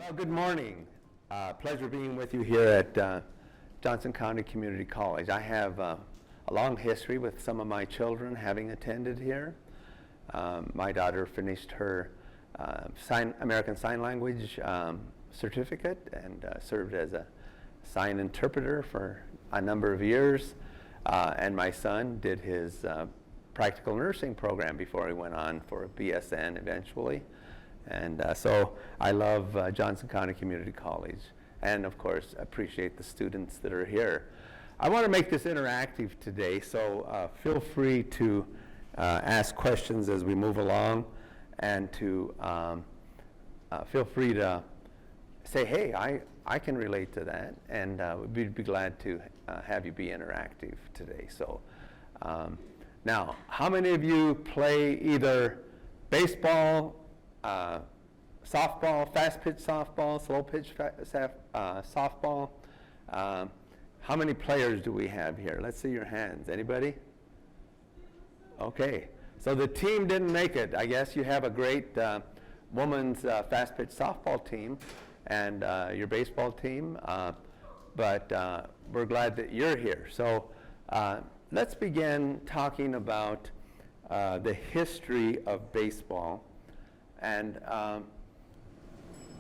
Well, good morning. Pleasure being with you here at Johnson County Community College. I have a long history with some of my children having attended here. My daughter finished her American Sign Language certificate and served as a sign interpreter for a number of years. And my son did his practical nursing program before he went on for a BSN eventually. And so I love Johnson County Community College, and of course appreciate the students that are here. I want to make this interactive today, so feel free to ask questions as we move along, and to feel free to say, hey, I can relate to that, and we'd be glad to have you be interactive today. So now, how many of you play either baseball, softball, fast pitch softball, slow pitch softball? How many players do we have here? Let's see your hands. Anybody? Okay, so the team didn't make it. I guess you have a great women's fast pitch softball team and your baseball team, but we're glad that you're here. So let's begin talking about the history of baseball and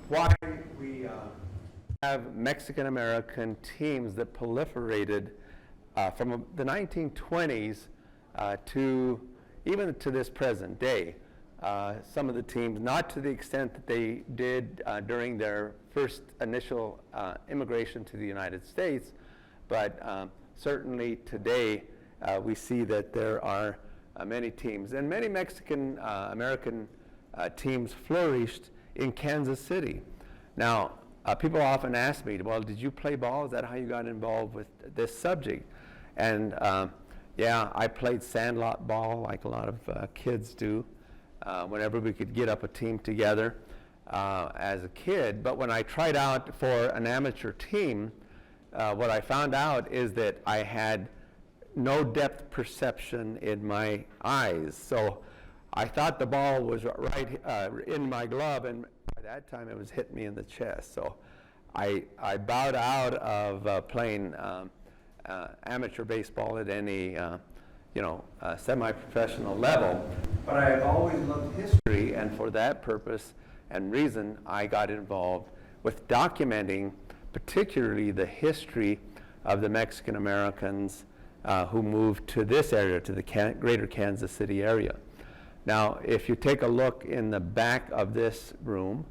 why we have Mexican-American teams that proliferated from the 1920s to even to this present day. Some of the teams, not to the extent that they did during their first initial immigration to the United States, but certainly today we see that there are many teams, and many Mexican-American teams flourished in Kansas City. Now, people often ask me, well, did you play ball? Is that how you got involved with this subject? And yeah, I played sandlot ball like a lot of kids do whenever we could get up a team together as a kid. But when I tried out for an amateur team, what I found out is that I had no depth perception in my eyes. So I thought the ball was right in my glove, and by that time it was hitting me in the chest. So I bowed out of playing amateur baseball at any semi-professional level. But I have always loved history, and for that purpose and reason I got involved with documenting particularly the history of the Mexican Americans who moved to this area, to the greater Kansas City area. Now, if you take a look in the back of this room,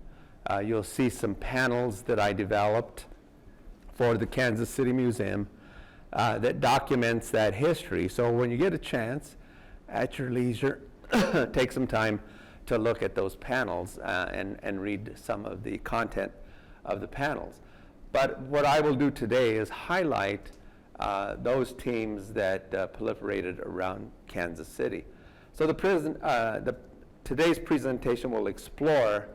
you'll see some panels that I developed for the Kansas City Museum that documents that history. So when you get a chance, at your leisure, take some time to look at those panels and read some of the content of the panels. But what I will do today is highlight those teams that proliferated around Kansas City. So today's presentation will explore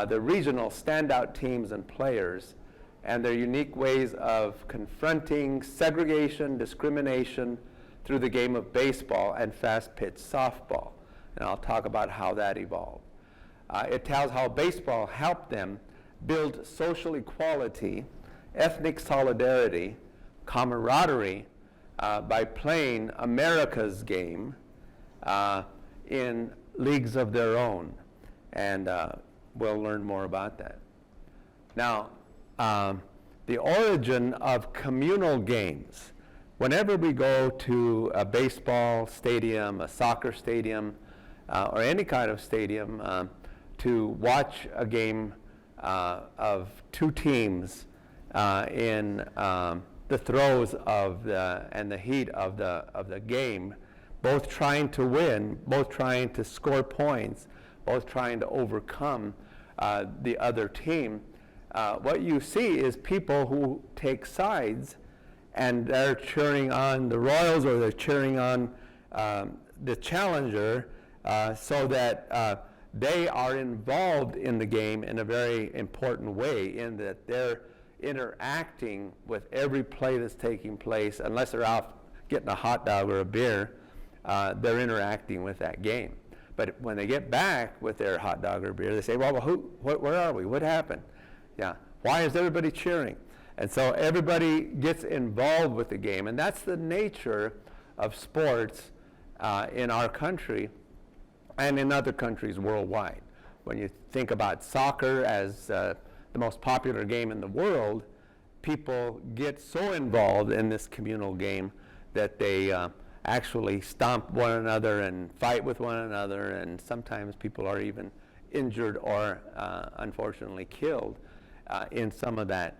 the regional standout teams and players and their unique ways of confronting segregation, discrimination through the game of baseball and fast-pitch softball. And I'll talk about how that evolved. It tells how baseball helped them build social equality, ethnic solidarity, camaraderie by playing America's game in leagues of their own, and we'll learn more about that. Now, the origin of communal games. Whenever we go to a baseball stadium, a soccer stadium, or any kind of stadium to watch a game of two teams in the throes of and the heat of the game, both trying to win, both trying to score points, both trying to overcome the other team, what you see is people who take sides, and they're cheering on the Royals or they're cheering on the challenger, so that they are involved in the game in a very important way, in that they're interacting with every play that's taking place. Unless they're out getting a hot dog or a beer, they're interacting with that game. But when they get back with their hot dog or beer, they say, well, where are we? What happened? Yeah. Why is everybody cheering? And so everybody gets involved with the game, and that's the nature of sports in our country and in other countries worldwide. When you think about soccer as the most popular game in the world, people get so involved in this communal game that they actually stomp one another and fight with one another, and sometimes people are even injured or unfortunately killed in some of that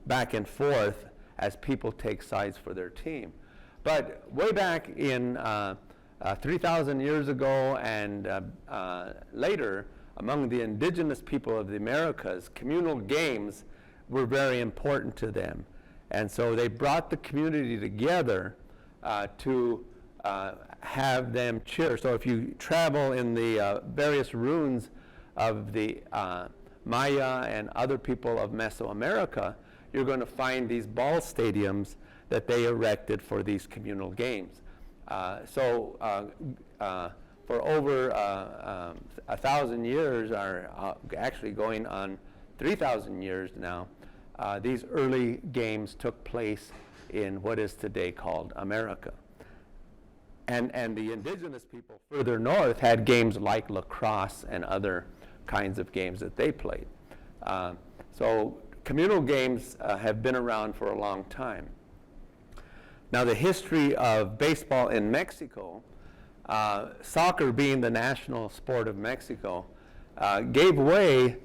back and forth as people take sides for their team. But way back in 3,000 years ago and later, among the indigenous people of the Americas, communal games were very important to them. And so they brought the community together to have them cheer. So if you travel in the various ruins of the Maya and other people of Mesoamerica, you're going to find these ball stadiums that they erected for these communal games. For over 1,000 years, or actually going on 3,000 years now, these early games took place in what is today called America. And the indigenous people further north had games like lacrosse and other kinds of games that they played. So communal games have been around for a long time. Now, the history of baseball in Mexico, soccer being the national sport of Mexico, gave way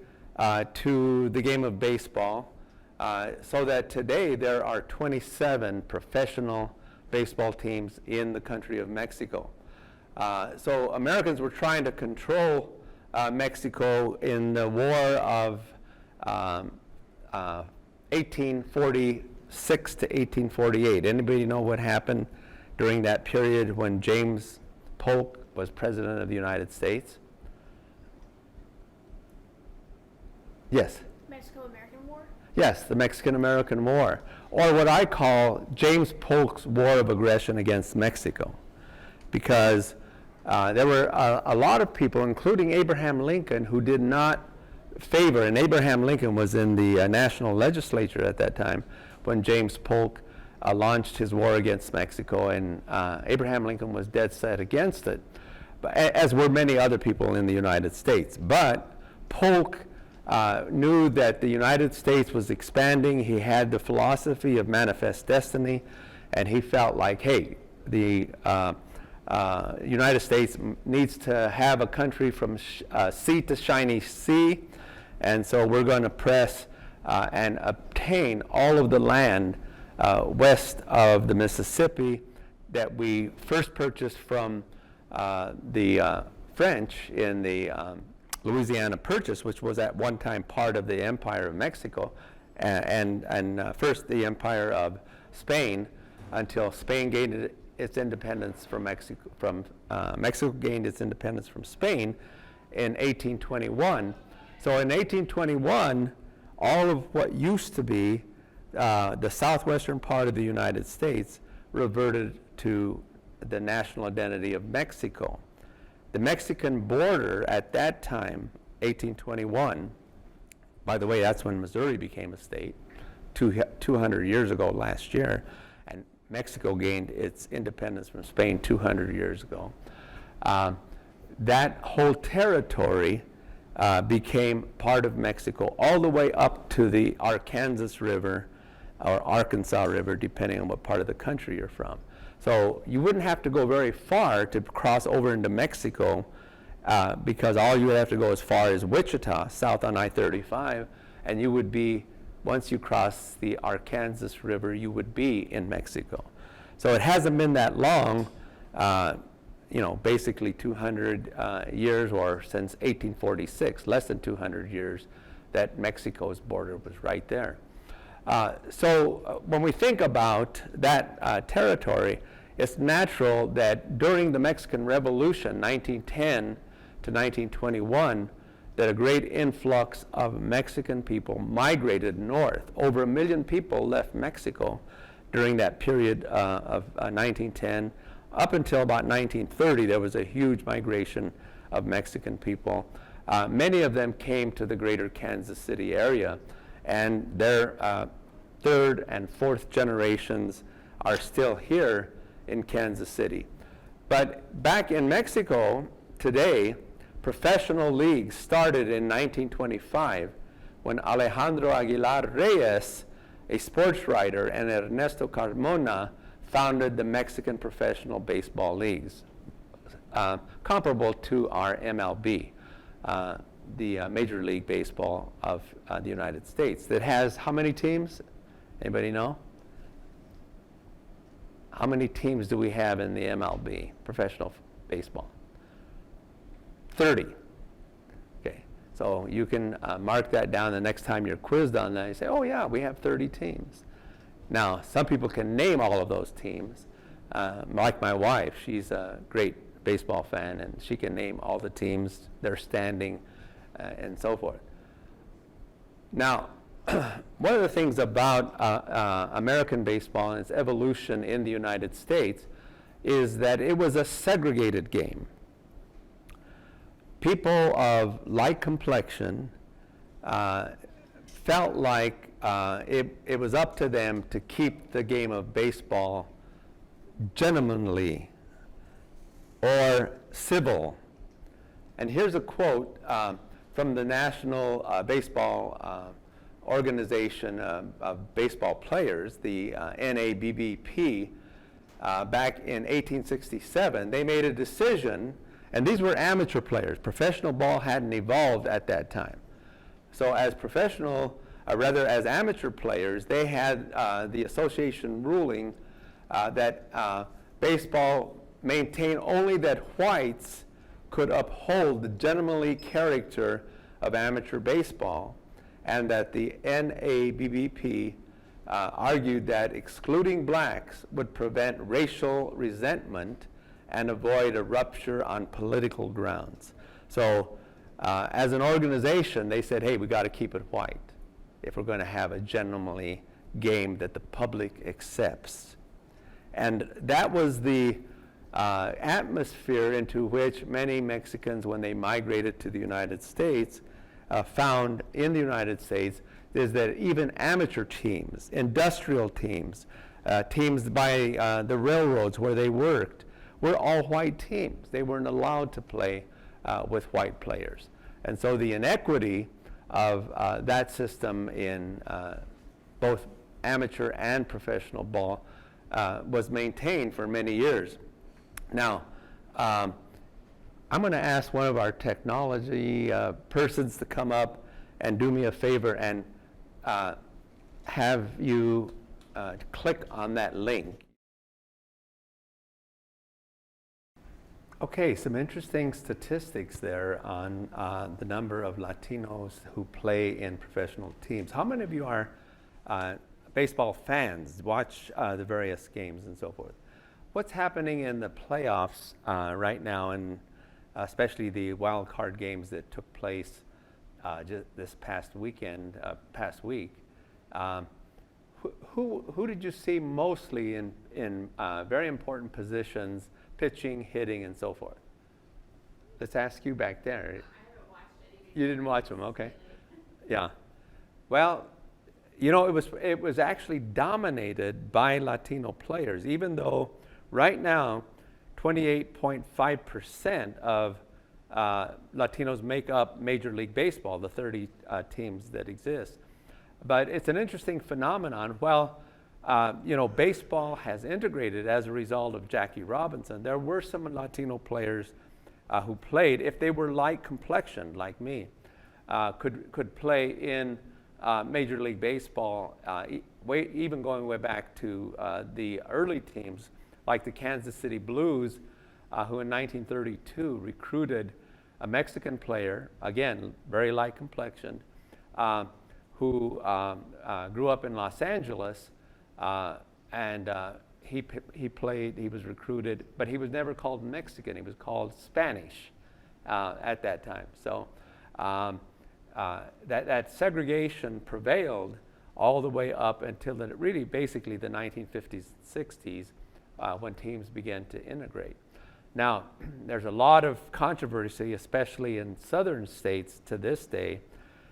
to the game of baseball, so that today there are 27 professional baseball teams in the country of Mexico. So Americans were trying to control Mexico in the war of 1846 to 1848. Anybody know what happened during that period when James Polk was president of the United States? Yes? Mexico-American War? Yes, the Mexican-American War, or what I call James Polk's War of Aggression against Mexico, because there were a lot of people, including Abraham Lincoln, who did not favor, and Abraham Lincoln was in the national legislature at that time when James Polk launched his war against Mexico, and Abraham Lincoln was dead set against it, but, as were many other people in the United States. But Polk knew that the United States was expanding. He had the philosophy of manifest destiny, and he felt like, hey, the United States needs to have a country from sea to shiny sea, and so we're going to press and obtain all of the land west of the Mississippi that we first purchased from the French in the Louisiana Purchase, which was at one time part of the Empire of Mexico, and first the Empire of Spain, until Spain gained its independence from Mexico. Mexico gained its independence from Spain in 1821. So in 1821, all of what used to be the southwestern part of the United States reverted to the national identity of Mexico. The Mexican border at that time, 1821, by the way, that's when Missouri became a state, 200 years ago last year, and Mexico gained its independence from Spain 200 years ago. That whole territory became part of Mexico all the way up to the Arkansas River or Arkansas River, depending on what part of the country you're from. So you wouldn't have to go very far to cross over into Mexico, because all you would have to go as far as Wichita, south on I-35, and you would be, once you cross the Arkansas River, you would be in Mexico. So it hasn't been that long, basically 200 years, or since 1846, less than 200 years, that Mexico's border was right there. So when we think about that territory, it's natural that during the Mexican Revolution, 1910 to 1921, that a great influx of Mexican people migrated north. Over 1 million people left Mexico during that period of 1910. Up until about 1930, there was a huge migration of Mexican people. Many of them came to the greater Kansas City area, and their third and fourth generations are still here in Kansas City. But back in Mexico today, professional leagues started in 1925 when Alejandro Aguilar Reyes, a sports writer, and Ernesto Carmona founded the Mexican Professional Baseball Leagues, comparable to our MLB, the Major League Baseball of the United States, that has how many teams? Anybody know? How many teams do we have in the MLB, professional baseball? 30. Okay, so you can mark that down the next time you're quizzed on that. You say, oh yeah, we have 30 teams. Now, some people can name all of those teams. Like my wife, she's a great baseball fan, and she can name all the teams, their standing, and so forth. Now, one of the things about American baseball and its evolution in the United States is that it was a segregated game. People of light complexion felt like it was up to them to keep the game of baseball gentlemanly or civil. And here's a quote from the National Baseball Organization of Baseball Players, the NABBP. Back in 1867, they made a decision, and these were amateur players. Professional ball hadn't evolved at that time. So as as amateur players, they had the association ruling that baseball maintained only that whites could uphold the gentlemanly character of amateur baseball, and that the NABBP argued that excluding blacks would prevent racial resentment and avoid a rupture on political grounds. So as an organization, they said, hey, we got to keep it white if we're going to have a gentlemanly game that the public accepts. And that was the atmosphere into which many Mexicans, when they migrated to the United States, found in the United States, is that even amateur teams, industrial teams, teams by the railroads where they worked, were all white teams. They weren't allowed to play with white players. And so the inequity of that system in both amateur and professional ball was maintained for many years. Now, I'm going to ask one of our technology persons to come up and do me a favor and have you click on that link. Okay, some interesting statistics there on the number of Latinos who play in professional teams. How many of you are baseball fans, watch the various games and so forth? What's happening in the playoffs right now, and especially the wild card games that took place just this past week? Who did you see mostly in very important positions, pitching, hitting, and so forth? Let's ask you back there. I haven't watched any. You didn't watch them, okay. Yeah. Well, you know, it was actually dominated by Latino players, even though right now 28.5% of Latinos make up Major League Baseball, the 30 teams that exist. But it's an interesting phenomenon. Well, you know, baseball has integrated as a result of Jackie Robinson. There were some Latino players who played, if they were light complexioned like me, could play in Major League Baseball, even going way back to the early teams, like the Kansas City Blues, who in 1932 recruited a Mexican player, again, very light complexioned, who grew up in Los Angeles, and he was recruited, but he was never called Mexican. He was called Spanish at that time. So that segregation prevailed all the way up until basically the 1950s, 60s, when teams began to integrate. Now, there's a lot of controversy, especially in southern states to this day,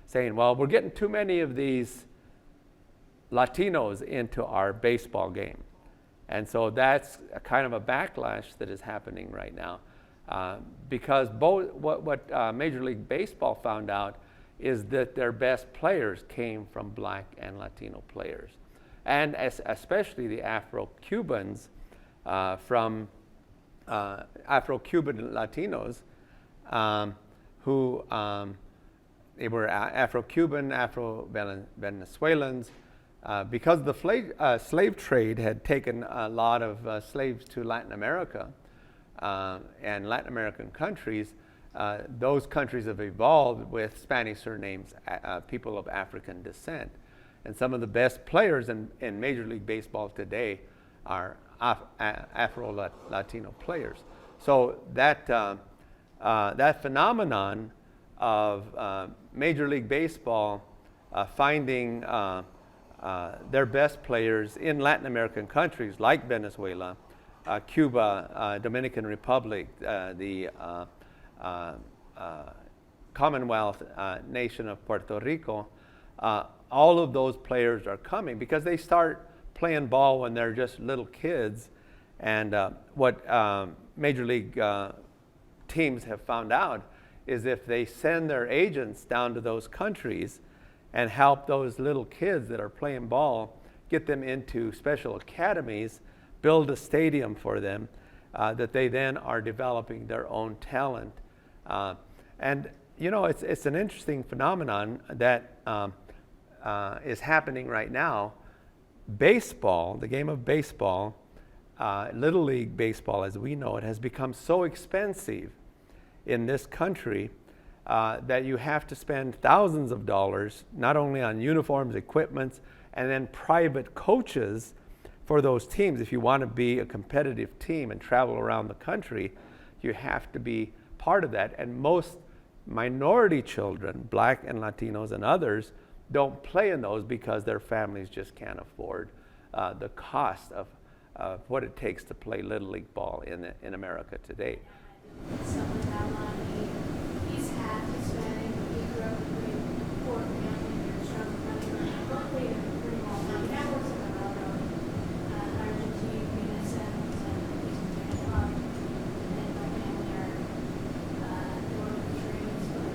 saying, well, we're getting too many of these Latinos into our baseball game. And so that's a kind of a backlash that is happening right now. Because what Major League Baseball found out is that their best players came from Black and Latino players. And especially the Afro-Cubans from Afro-Cuban Latinos who they were Afro-Cuban, Afro-Venezuelans, because the slave trade had taken a lot of slaves to Latin America and Latin American countries. Those countries have evolved with Spanish surnames, people of African descent. And some of the best players in Major League Baseball today are Afro-Latino players. So that phenomenon of Major League Baseball finding their best players in Latin American countries like Venezuela, Cuba, Dominican Republic, the Commonwealth nation of Puerto Rico, all of those players are coming because they start playing ball when they're just little kids. And what Major League teams have found out is if they send their agents down to those countries and help those little kids that are playing ball, get them into special academies, build a stadium for them, that they then are developing their own talent. And you know, it's an interesting phenomenon that is happening right now. Baseball, the game of baseball, Little League baseball as we know it, has become so expensive in this country that you have to spend thousands of dollars, not only on uniforms, equipment, and then private coaches for those teams. If you want to be a competitive team and travel around the country, you have to be part of that. And most minority children, Black and Latinos and others, don't play in those because their families just can't afford the cost of what it takes to play Little League ball in America today. Someone without money, he's half Hispanic, he grew up with a poor family, they're struggling money, but they pretty well money. That was in the railroad, Argentine, innocent, and he's in the club, and my family are, they were the trees, but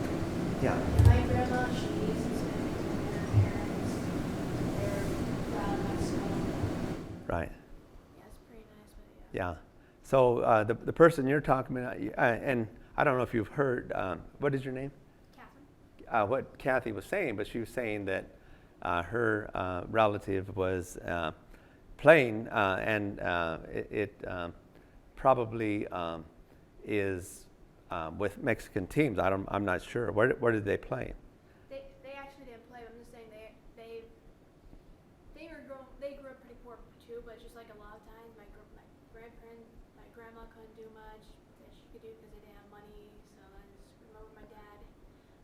Yeah. and my grandma, she's Hispanic, and her parents, they're from Mexico. Right. Yeah, it's pretty nice, but yeah. Yeah. So the person you're talking about, and I don't know if you've heard, what is your name? Catherine? What Kathy was saying, but she was saying that her relative was playing, and it probably is with Mexican teams. I'm not sure. Where did they play? They actually didn't play. I'm just saying they grew up pretty poor too. But just like a lot of times, my grandma couldn't do much that she could do because they didn't have money. So I just remember my dad,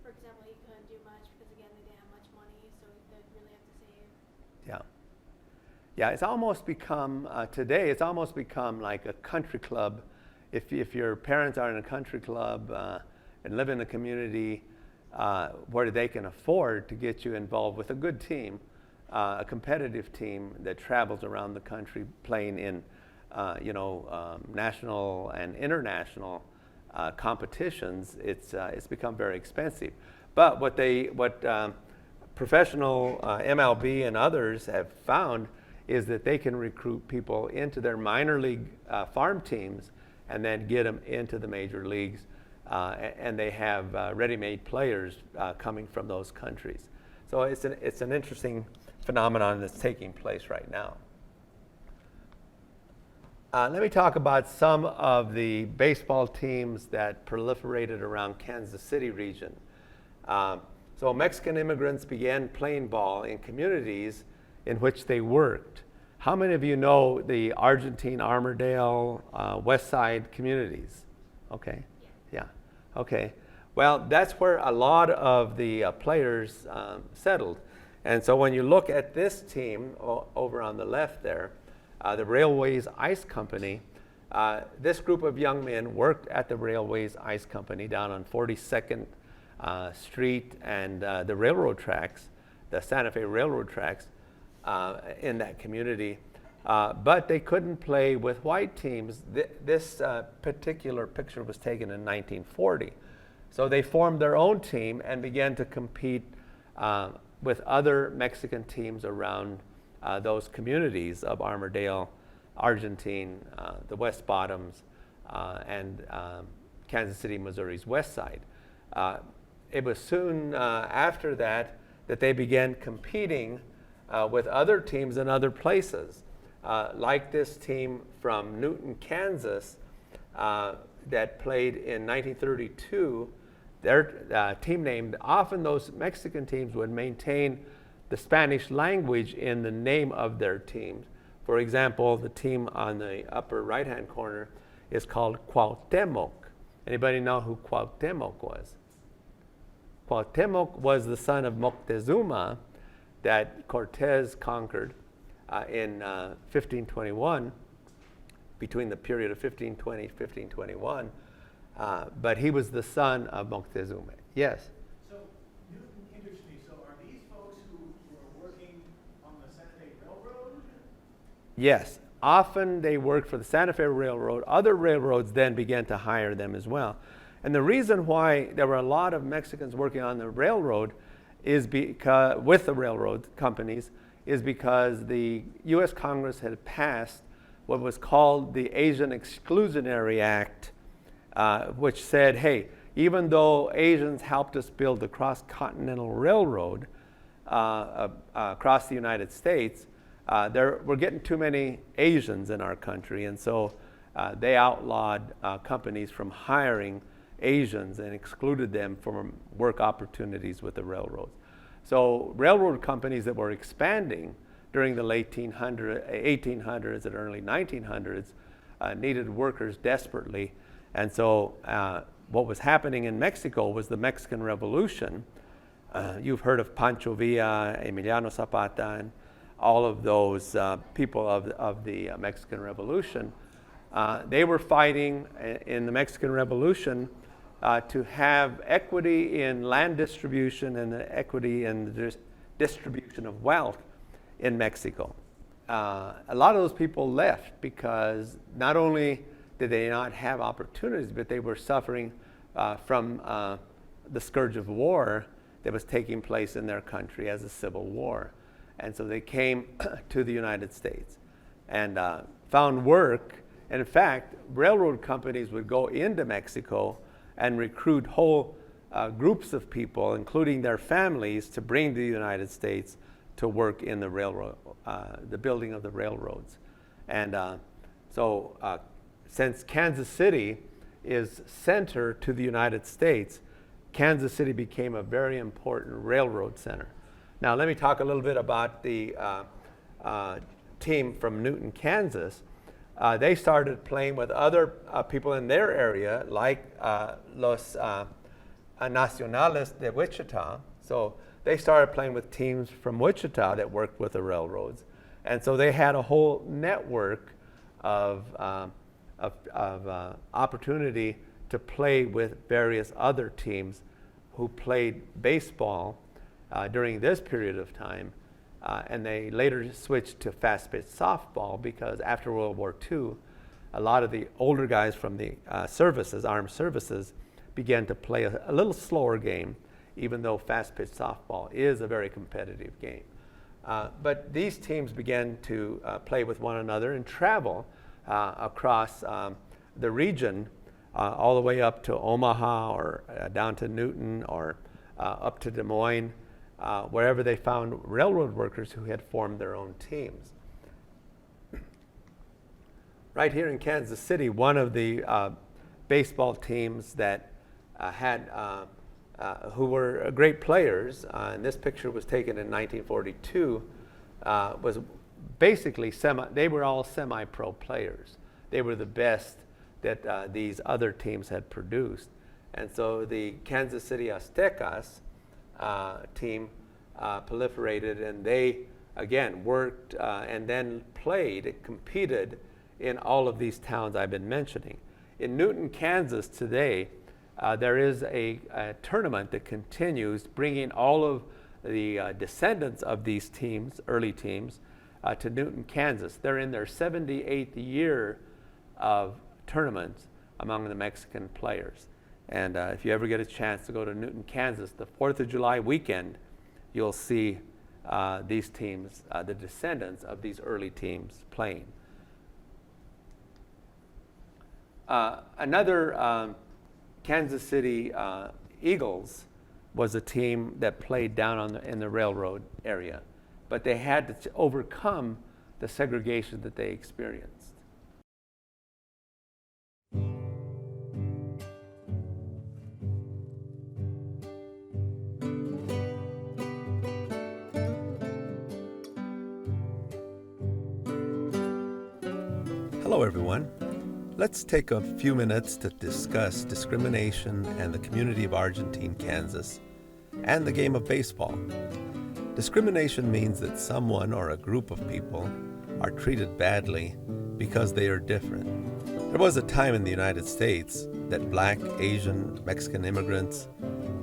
for example, he couldn't do much because again they didn't have much money, so they'd really have to save. Yeah. Yeah, it's almost become, today, it's almost become like a country club. If your parents are in a country club and live in a community where they can afford to get you involved with a good team, a competitive team that travels around the country playing in, national and international competitions, it's become very expensive. But what professional MLB and others have found is that they can recruit people into their minor league farm teams and then get them into the major leagues. And they have ready-made players coming from those countries. So it's an interesting phenomenon that's taking place right now. Let me talk about some of the baseball teams that proliferated around Kansas City region. So Mexican immigrants began playing ball in communities in which they worked. How many of you know the Argentine, Armourdale, West Side communities? Okay, yeah, okay. Well, that's where a lot of the players settled. And so when you look at this team over on the left there, the Railways Ice Company, This group of young men worked at the Railways Ice Company down on 42nd Street and the railroad tracks, the Santa Fe Railroad tracks in that community. But they couldn't play with white teams. This particular picture was taken in 1940. So they formed their own team and began to compete with other Mexican teams around those communities of Armourdale, Argentine, the West Bottoms, and Kansas City, Missouri's west side. It was soon after that they began competing with other teams in other places. Like this team from Newton, Kansas, that played in 1932, their team name, often those Mexican teams would maintain the Spanish language in the name of their teams. For example, the team on the upper right-hand corner is called Cuauhtemoc. Anybody know who Cuauhtemoc was? Cuauhtemoc was the son of Moctezuma that Cortez conquered in 1521, between the period of 1520 and 1521, but he was the son of Moctezuma. Yes? So, Newton interests me. So are these folks who are working on the Santa Fe Railroad? Yes. Often they worked for the Santa Fe Railroad. Other railroads then began to hire them as well. And the reason why there were a lot of Mexicans working on the railroad is because, with the railroad companies, is because the U.S. Congress had passed what was called the Asian Exclusionary Act, which said, hey, even though Asians helped us build the cross-continental railroad across the United States, we're getting too many Asians in our country, and so they outlawed companies from hiring Asians and excluded them from work opportunities with the railroads. So railroad companies that were expanding during the late 1800s and early 1900s needed workers desperately. And so what was happening in Mexico was the Mexican Revolution. You've heard of Pancho Villa, Emiliano Zapata, and all of those people of the Mexican Revolution. They were fighting in the Mexican Revolution to have equity in land distribution and the equity in the distribution of wealth in Mexico. A lot of those people left because not only did they not have opportunities, but they were suffering from the scourge of war that was taking place in their country as a civil war. And so they came to the United States and found work. And in fact, railroad companies would go into Mexico and recruit whole groups of people, including their families, to bring to the United States to work in the railroad, the building of the railroads. And so since Kansas City is center to the United States, Kansas City became a very important railroad center. Now let me talk a little bit about the team from Newton, Kansas. They started playing with other people in their area, like Los Nacionales de Wichita. So they started playing with teams from Wichita that worked with the railroads. And so they had a whole network of opportunity to play with various other teams who played baseball during this period of time. And they later switched to fast-pitch softball because after World War II, a lot of the older guys from the armed services, began to play a little slower game, even though fast-pitch softball is a very competitive game. But these teams began to play with one another and travel across the region all the way up to Omaha or down to Newton or up to Des Moines, wherever they found railroad workers who had formed their own teams. Right here in Kansas City, one of the baseball teams that who were great players, and this picture was taken in 1942, was basically they were all semi-pro players. They were the best that these other teams had produced. And so the Kansas City Aztecas team proliferated, and they again worked and then competed in all of these towns I've been mentioning. In Newton, Kansas today, there is a tournament that continues, bringing all of the descendants of these teams, early teams, to Newton, Kansas. They're in their 78th year of tournaments among the Mexican players. And if you ever get a chance to go to Newton, Kansas, the 4th of July weekend, you'll see these teams, the descendants of these early teams playing. Another Kansas City Eagles was a team that played down in the railroad area, but they had to overcome the segregation that they experienced. Hello, everyone. Let's take a few minutes to discuss discrimination and the community of Argentine, Kansas, and the game of baseball. Discrimination means that someone or a group of people are treated badly because they are different. There was a time in the United States that Black, Asian, Mexican immigrants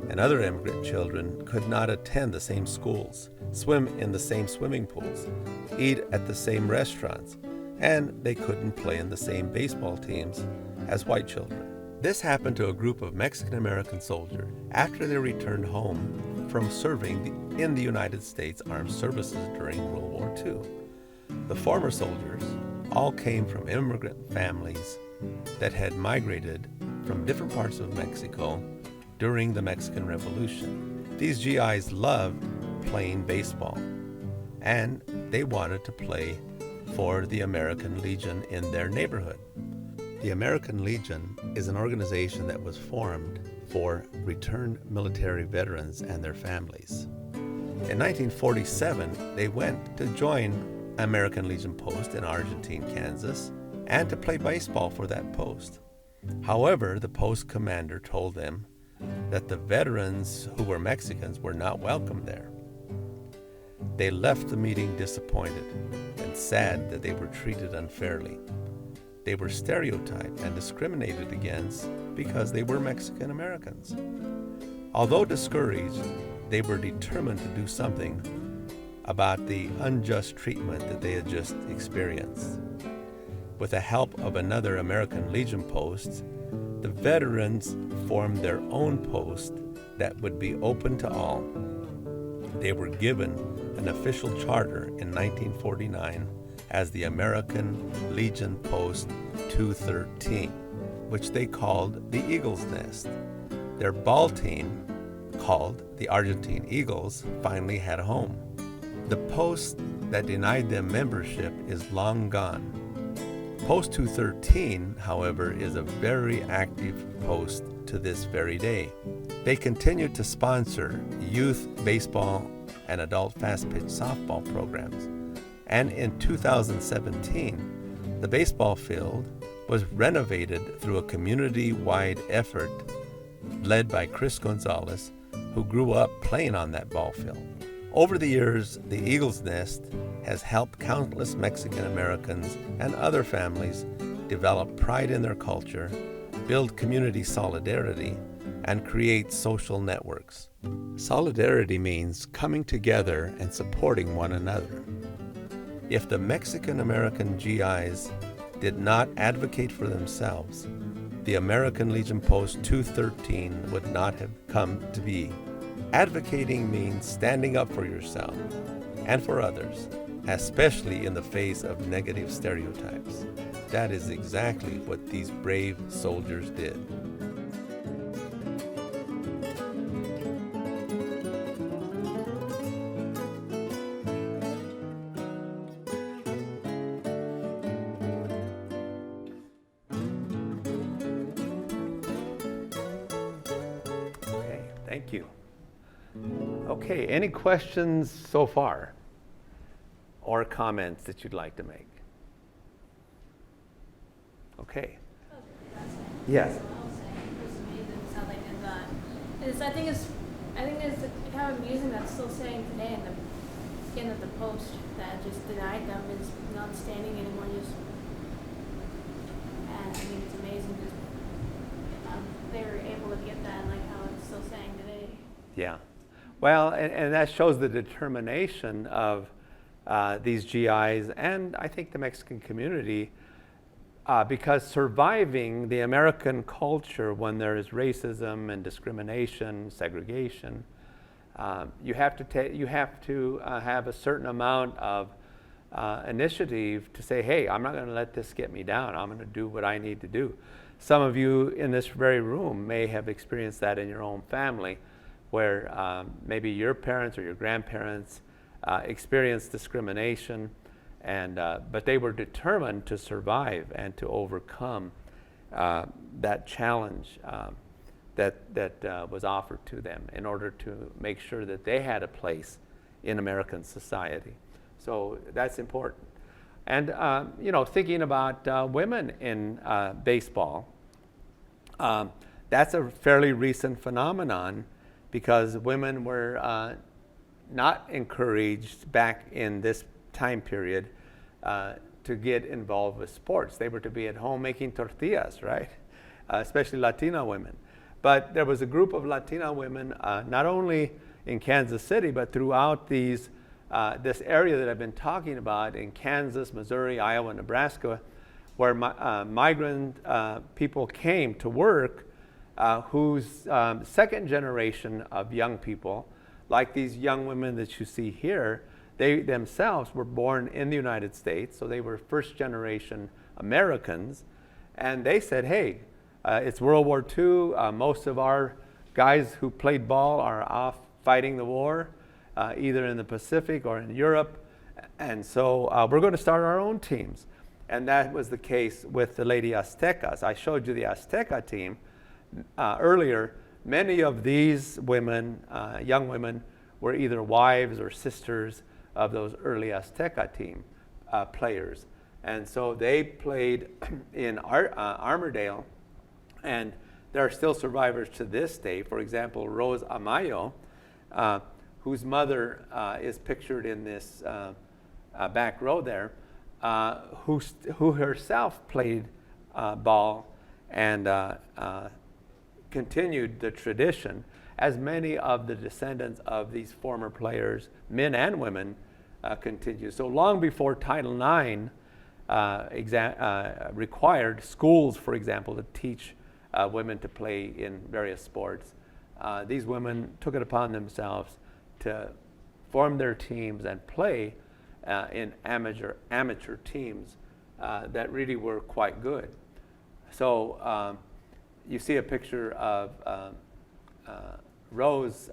and other immigrant children could not attend the same schools, swim in the same swimming pools, eat at the same restaurants, and they couldn't play in the same baseball teams as white children. This happened to a group of Mexican-American soldiers after they returned home from serving in the United States Armed Services during World War II. The former soldiers all came from immigrant families that had migrated from different parts of Mexico during the Mexican Revolution. These GIs loved playing baseball, and they wanted to play for the American Legion in their neighborhood. The American Legion is an organization that was formed for returned military veterans and their families. In 1947, they went to join American Legion post in Argentine, Kansas, and to play baseball for that post. However, the post commander told them that the veterans who were Mexicans were not welcome there. They left the meeting disappointed and sad that they were treated unfairly. They were stereotyped and discriminated against because they were Mexican Americans. Although discouraged, they were determined to do something about the unjust treatment that they had just experienced. With the help of another American Legion post, the veterans formed their own post that would be open to all. They were given an official charter in 1949 as the American Legion Post 213, which they called the Eagle's Nest. Their ball team, called the Argentine Eagles, finally had a home. The post that denied them membership is long gone. Post 213, however, is a very active post to this very day. They continue to sponsor youth baseball and adult fast-pitch softball programs. And in 2017, the baseball field was renovated through a community-wide effort led by Chris Gonzalez, who grew up playing on that ball field. Over the years, the Eagle's Nest has helped countless Mexican Americans and other families develop pride in their culture, build community solidarity, and create social networks. Solidarity means coming together and supporting one another. If the Mexican American GIs did not advocate for themselves, the American Legion Post 213 would not have come to be. Advocating means standing up for yourself and for others, especially in the face of negative stereotypes. That is exactly what these brave soldiers did. Thank you. Okay, any questions so far or comments that you'd like to make? Okay. Yes. I think it's kind of amusing that's still saying today in the beginning of the post that just denied them is not standing anymore. Just they were able to get that, like how it's still saying today. Yeah. Well, and that shows the determination of these GIs and I think the Mexican community, because surviving the American culture when there is racism and discrimination, segregation, you have to have a certain amount of initiative to say, hey, I'm not going to let this get me down. I'm going to do what I need to do. Some of you in this very room may have experienced that in your own family, where maybe your parents or your grandparents experienced discrimination, but they were determined to survive and to overcome that challenge that was offered to them in order to make sure that they had a place in American society. So that's important. And thinking about women in baseball, that's a fairly recent phenomenon, because women were not encouraged back in this time period to get involved with sports. They were to be at home making tortillas, right? Especially Latina women. But there was a group of Latina women, not only in Kansas City, but throughout this area that I've been talking about in Kansas, Missouri, Iowa, Nebraska, where migrant people came to work, whose second generation of young people, like these young women that you see here, they themselves were born in the United States, so they were first generation Americans, and they said, hey, it's World War II, most of our guys who played ball are off fighting the war, either in the Pacific or in Europe, and so we're going to start our own teams. And that was the case with the Lady Aztecas. I showed you the Azteca team earlier. Many of these women, young women, were either wives or sisters of those early Azteca team players. And so they played in Armourdale, and there are still survivors to this day. For example, Rose Amayo, whose mother is pictured in this back row there, who herself played ball and continued the tradition, as many of the descendants of these former players, men and women, continue. So long before Title IX required schools, for example, to teach women to play in various sports, these women took it upon themselves to form their teams and play in amateur teams that really were quite good. So you see a picture of Rose,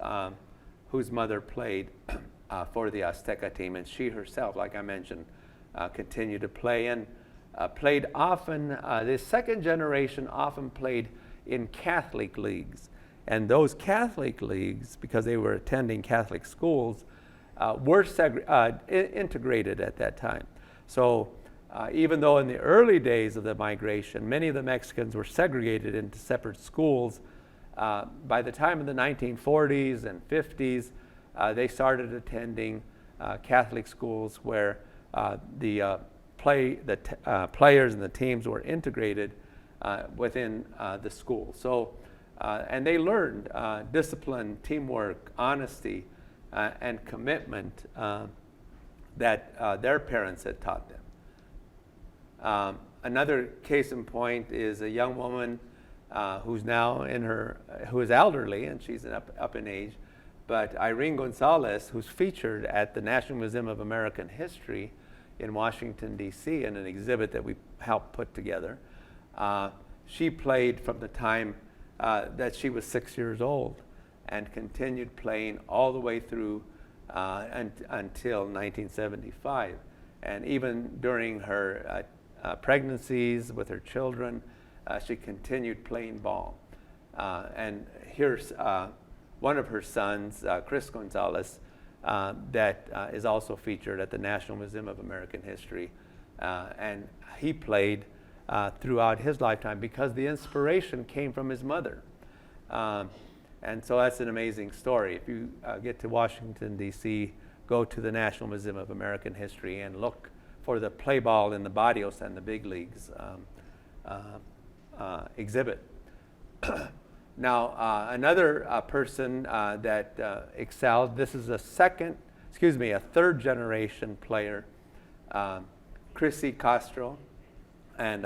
whose mother played for the Azteca team, and she herself, like I mentioned, continued to play and played often. The second generation often played in Catholic leagues, and those Catholic leagues, because they were attending Catholic schools, were integrated at that time. So even though in the early days of the migration, many of the Mexicans were segregated into separate schools, by the time of the 1940s and 50s, they started attending Catholic schools where the players and the teams were integrated within the school. So, and they learned discipline, teamwork, honesty, and commitment that their parents had taught them. Another case in point is a young woman who's now who is elderly, and she's up in age, but Irene Gonzalez, who's featured at the National Museum of American History in Washington, D.C., in an exhibit that we helped put together. She played from the time that she was 6 years old and continued playing all the way through until 1975. And even during her pregnancies with her children, she continued playing ball. And here's one of her sons, Chris Gonzalez, that is also featured at the National Museum of American History. And he played throughout his lifetime because the inspiration came from his mother. And so that's an amazing story. If you get to Washington, D.C., go to the National Museum of American History and look for the play ball in the barrios and the big leagues exhibit. Another person that excelled, this is a third generation player, Chrissy Castro, and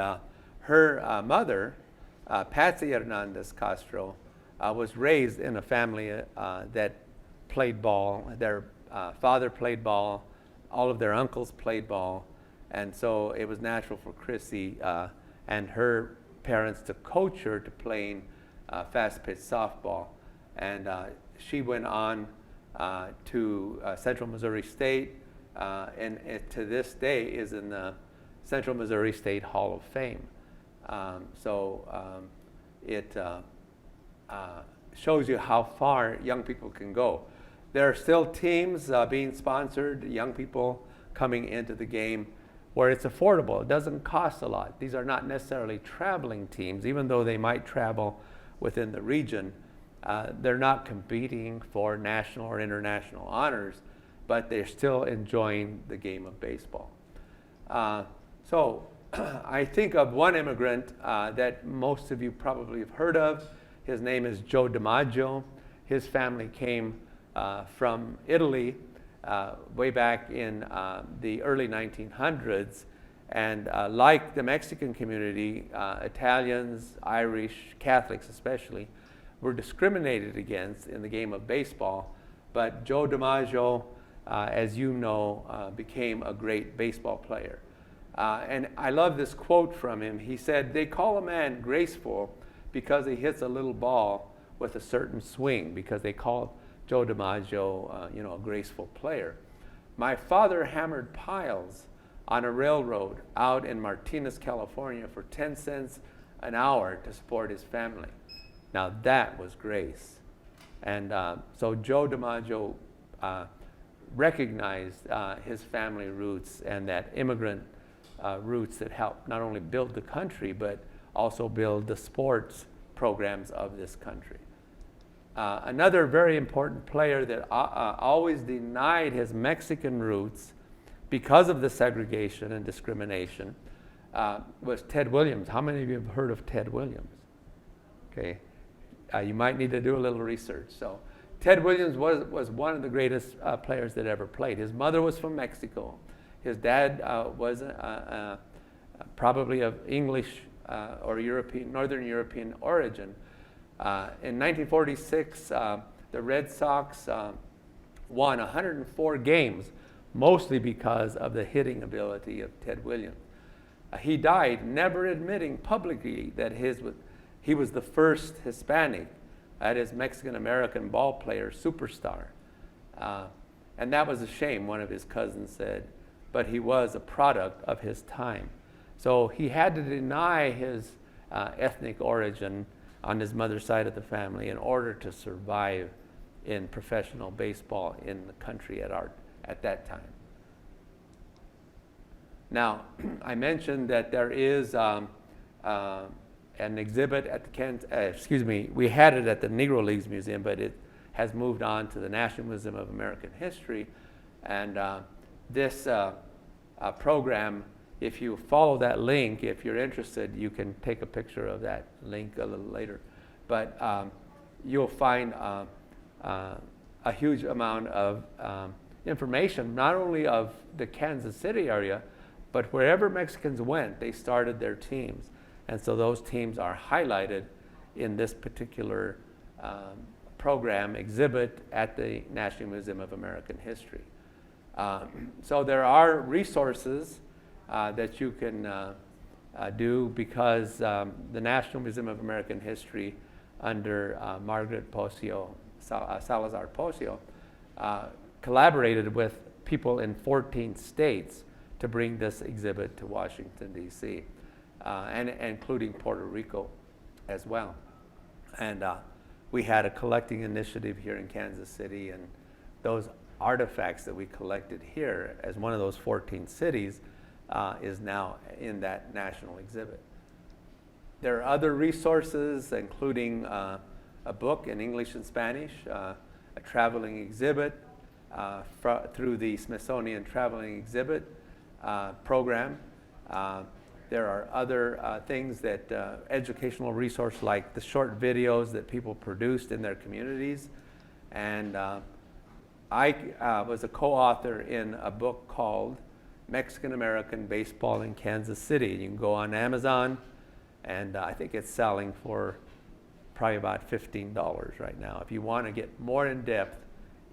her mother, Patsy Hernandez Castro, was raised in a family that played ball. Their father played ball, all of their uncles played ball, and so it was natural for Chrissy and her parents to coach her to playing fast-pitch softball. And she went on to Central Missouri State, and to this day is in the Central Missouri State Hall of Fame. It shows you how far young people can go. There are still teams being sponsored, young people coming into the game where it's affordable. It doesn't cost a lot. These are not necessarily traveling teams, even though they might travel within the region. They're not competing for national or international honors, but they're still enjoying the game of baseball. I think of one immigrant that most of you probably have heard of. His name is Joe DiMaggio. His family came from Italy way back in the early 1900s. And like the Mexican community, Italians, Irish, Catholics especially, were discriminated against in the game of baseball. But Joe DiMaggio, as you know, became a great baseball player. And I love this quote from him. He said, "They call a man graceful because he hits a little ball with a certain swing," because they call Joe DiMaggio, a graceful player. My father hammered piles on a railroad out in Martinez, California for 10 cents an hour to support his family. Now that was grace. And so Joe DiMaggio recognized his family roots and that immigrant roots that helped not only build the country, but also build the sports programs of this country. Another very important player that always denied his Mexican roots because of the segregation and discrimination was Ted Williams. How many of you have heard of Ted Williams? Okay, you might need to do a little research. So Ted Williams was one of the greatest players that ever played. His mother was from Mexico. His dad was probably of English or European, Northern European origin. In 1946, the Red Sox won 104 games, mostly because of the hitting ability of Ted Williams. He died never admitting publicly that he was the first Hispanic, that is Mexican-American ball player superstar. And that was a shame, one of his cousins said, but he was a product of his time. So he had to deny his ethnic origin on his mother's side of the family in order to survive in professional baseball in the country at that time. Now, I mentioned that there is an exhibit at the we had it at the Negro Leagues Museum, but it has moved on to the National Museum of American History. And this program, if you follow that link, if you're interested, you can take a picture of that link a little later. But you'll find a huge amount of information, not only of the Kansas City area, but wherever Mexicans went, they started their teams. And so those teams are highlighted in this particular program exhibit at the National Museum of American History. So there are resources that you can do because the National Museum of American History under Margaret Pocio, Salazar Pocio, collaborated with people in 14 states to bring this exhibit to Washington, D.C., and including Puerto Rico as well. And we had a collecting initiative here in Kansas City, and those artifacts that we collected here as one of those 14 cities is now in that national exhibit. There are other resources, including a book in English and Spanish, a traveling exhibit through the Smithsonian Traveling Exhibit program. There are other things that educational resource like the short videos that people produced in their communities. And I was a co-author in a book called Mexican-American Baseball in Kansas City. You can go on Amazon, and I think it's selling for probably about $15 right now. If you want to get more in depth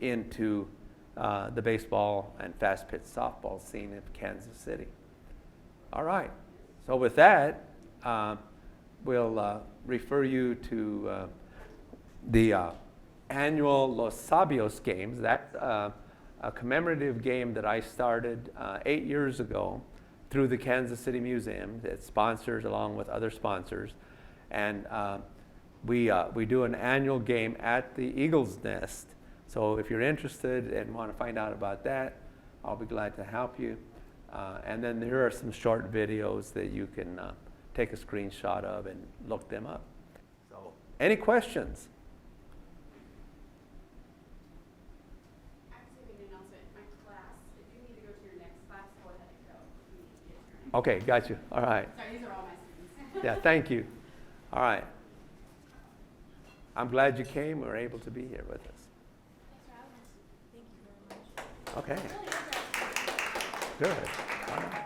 into the baseball and fast pitch softball scene in Kansas City. All right. So with that, we'll refer you to the annual Los Sabios Games. That's a commemorative game that I started 8 years ago through the Kansas City Museum that sponsors along with other sponsors. And we do an annual game at the Eagle's Nest. So if you're interested and want to find out about that, I'll be glad to help you. And then there are some short videos that you can take a screenshot of and look them up. So, any questions? Actually, an announcement. My class, if you need to go to your next class, go ahead and go. If you need to get your Okay, got you. All right. Sorry, these are all my students. Yeah, thank you. All right. I'm glad you came and were able to be here with us. Thanks for having us. Thank you very much. Okay. Really good job. Good. All right.